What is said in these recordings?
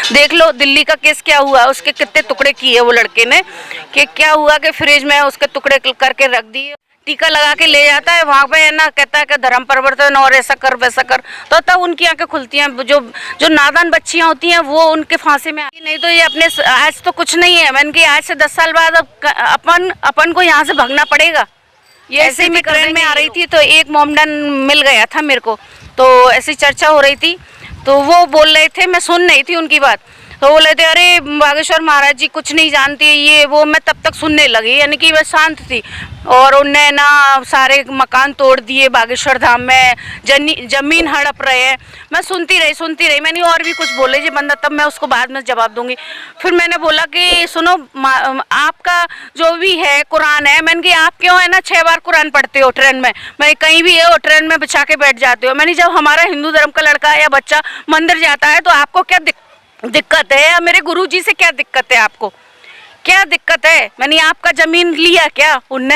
देख लो दिल्ली का केस क्या हुआ, उसके कितने टुकड़े किए वो लड़के ने, कि क्या हुआ कि फ्रिज में उसके टुकड़े करके रख दिए, टीका लगा के ले जाता है वहाँ पे, है ना, कहता है कि धर्म परिवर्तन और ऐसा कर वैसा कर, तो तब उनकी आंखें खुलती हैं। जो नादान बच्चियां होती हैं वो उनके फांसी में नहीं। तो ये अपने आज तो कुछ नहीं है, मैंने कि आज से 10 साल बाद अपन को यहाँ से भागना पड़ेगा। ये ऐसे ही ट्रेन में आ रही थी तो एक मोमडन मिल गया था मेरे को, तो ऐसी चर्चा हो रही थी, तो वो बोल रहे थे, मैं सुन रही थी उनकी बात, तो बोल रहे थे अरे बागेश्वर महाराज जी कुछ नहीं जानती ये वो। मैं तब तक सुनने लगी, यानी कि मैं शांत थी, और उनने ना सारे मकान तोड़ दिए बागेश्वर धाम में, जमीन हड़प रहे हैं। मैं सुनती रही, मैंने और भी कुछ बोले जी बंदा, तब मैं उसको बाद में जवाब दूंगी। फिर मैंने बोला कि सुनो, आपका जो भी है कुरान है, मैंने कि आप क्यों है ना 6 बार कुरान पढ़ते हो ट्रेन में, मैं कहीं भी है वो ट्रेन में बिछा के बैठ जाते हो। मैंने जब हमारा हिंदू धर्म का लड़का या बच्चा मंदिर जाता है तो आपको क्या दिक्कत है, या मेरे गुरुजी से क्या दिक्कत है, आपको क्या दिक्कत है? मैंने आपका जमीन लिया क्या उनने?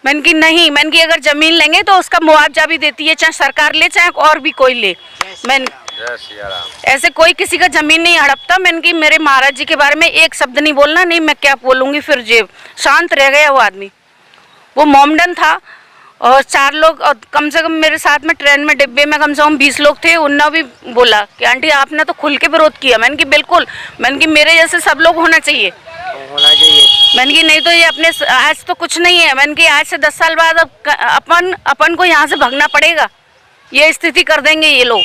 मैंने कि नहीं, मैंने कि अगर जमीन लेंगे तो उसका मुआवजा भी देती है, चाहे सरकार ले चाहे और भी कोई ले। मैंने ऐसे कोई किसी का जमीन नहीं हड़पता। मैंने कि मेरे महाराज जी के बारे में एक शब्द नहीं बोलना, नहीं मैं क्या बोलूँगी। फिर जेब शांत रह गया वो आदमी। वो मोमडन था और 4 लोग, और कम से कम मेरे साथ में ट्रेन में डिब्बे में कम से कम 20 लोग थे। उन्होंने भी बोला कि आंटी आपने तो खुल के विरोध किया। मैंने कि बिल्कुल, मैंने कि मेरे जैसे सब लोग होना चाहिए। मैंने कि नहीं तो ये अपने आज तो कुछ नहीं है, मैंने कि आज से 10 साल बाद अपन को यहाँ से भागना पड़ेगा। ये स्थिति कर देंगे ये लोग।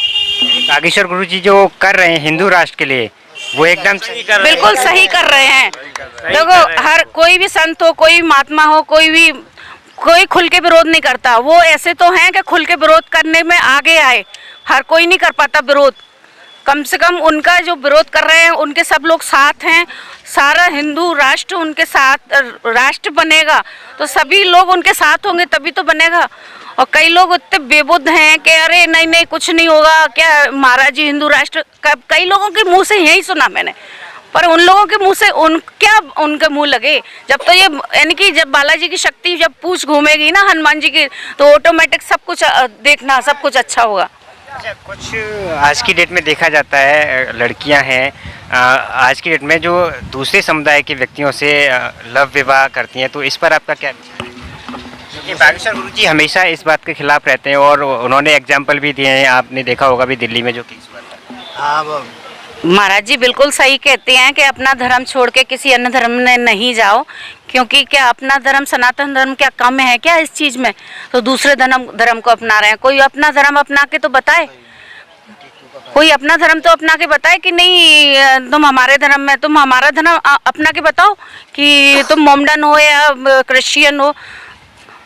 बागेश्वर गुरु जी जो कर रहे हैं हिंदू राष्ट्र के लिए, वो एकदम बिल्कुल सही कर रहे हैं। देखो हर कोई भी संत हो, कोई महात्मा हो, कोई खुल के विरोध नहीं करता। वो ऐसे तो हैं कि खुल के विरोध करने में आगे आए, हर कोई नहीं कर पाता विरोध। कम से कम उनका जो विरोध कर रहे हैं उनके सब लोग साथ हैं, सारा हिंदू राष्ट्र उनके साथ राष्ट्र बनेगा, तो सभी लोग उनके साथ होंगे तभी तो बनेगा। और कई लोग इतने बेबुद्ध हैं कि अरे नहीं कुछ नहीं होगा, क्या महाराज जी हिंदू राष्ट्र, कई लोगों के मुंह से यही सुना मैंने, पर उन लोगों के मुंह से उनके मुंह लगे। जब तो ये यानी कि जब बालाजी की शक्ति जब पूछ घूमेगी ना हनुमान जी की, तो ऑटोमेटिक सब कुछ देखना, सब कुछ अच्छा होगा। कुछ आज की डेट में देखा जाता है, लड़कियां हैं आज की डेट में जो दूसरे समुदाय के व्यक्तियों से लव विवाह करती हैं, तो इस पर आपका क्या विचार है? क्योंकि बागेश्वर गुरु जी हमेशा इस बात के खिलाफ रहते हैं और उन्होंने एग्जाम्पल भी दिए हैं, आपने देखा होगा भी दिल्ली में जो केस हुआ था। महाराज जी बिल्कुल सही कहते हैं कि अपना धर्म छोड़ के किसी अन्य धर्म में नहीं जाओ, क्योंकि क्या अपना धर्म सनातन धर्म क्या कम है क्या इस चीज़ में? तो दूसरे धर्म को अपना रहे हैं। कोई अपना धर्म अपना के तो बताए, कोई अपना धर्म तो अपना के बताए कि नहीं तुम हमारे धर्म में, तुम हमारा धर्म अपना के बताओ कि तुम मोमडन हो या क्रिश्चियन हो।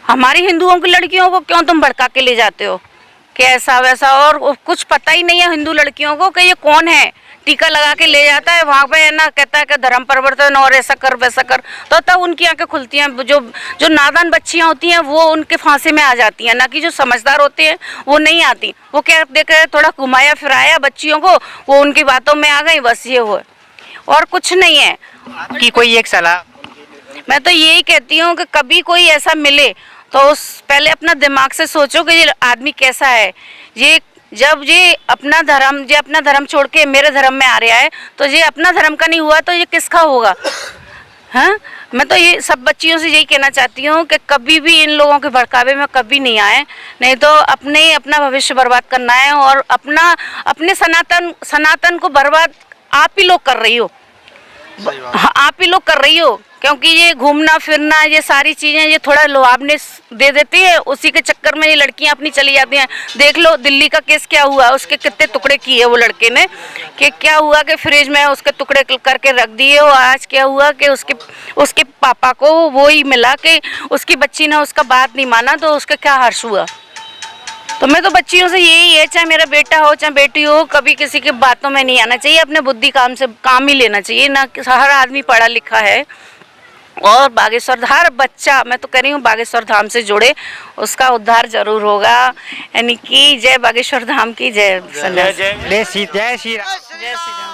हमारी हिंदुओं की लड़कियों को क्यों तुम भड़का के ले जाते हो कि ऐसा वैसा, और कुछ पता ही नहीं है हिंदू लड़कियों को कि ये कौन है। टीका लगा के ले जाता है वहाँ पे, है ना, कहता है कि धर्म परिवर्तन और ऐसा कर वैसा कर, तो तब उनकी आंखें खुलती हैं। जो नादान बच्चियाँ होती हैं वो उनके फांसी में आ जाती हैं, ना कि जो समझदार होते हैं वो नहीं आती। वो क्या देख रहे, थोड़ा घुमाया फिराया बच्चियों को, वो उनकी बातों में आ गई, बस ये हो, और कुछ नहीं है। आपकी कोई एक सलाह? मैं तो यही कहती हूँ कि कभी कोई ऐसा मिले तो पहले अपना दिमाग से सोचो कि ये आदमी कैसा है। जब ये अपना धर्म छोड़ के मेरे धर्म में आ रहा है, तो ये अपना धर्म का नहीं हुआ तो ये किसका होगा? हाँ, मैं तो ये सब बच्चियों से यही कहना चाहती हूँ कि कभी भी इन लोगों के भड़कावे में कभी नहीं आए, नहीं तो अपना भविष्य बर्बाद करना है। और अपने सनातन को बर्बाद आप ही लोग कर रही हो, आप ही लोग कर रही हो, क्योंकि ये घूमना फिरना, ये सारी चीज़ें ये थोड़ा लुभावने दे देती है, उसी के चक्कर में ये लड़कियां अपनी चली जाती हैं। देख लो दिल्ली का केस क्या हुआ, उसके कितने टुकड़े किए वो लड़के ने, कि क्या हुआ कि फ्रिज में उसके टुकड़े करके रख दिए। और आज क्या हुआ कि उसके पापा को वो ही मिला कि उसकी बच्ची ने उसका बात नहीं माना, तो उसका क्या हर्ष हुआ। तो मैं तो बच्चियों से यही है, चाहे मेरा बेटा हो चाहे बेटी हो, कभी किसी के बातों में नहीं आना चाहिए, अपने बुद्धि काम ही लेना चाहिए ना। हर आदमी पढ़ा लिखा है, और बागेश्वर हर बच्चा, मैं तो कह रही हूँ बागेश्वर धाम से जुड़े, उसका उद्धार जरूर होगा। यानी कि जय बागेश्वर धाम की जय। जय श्री राम।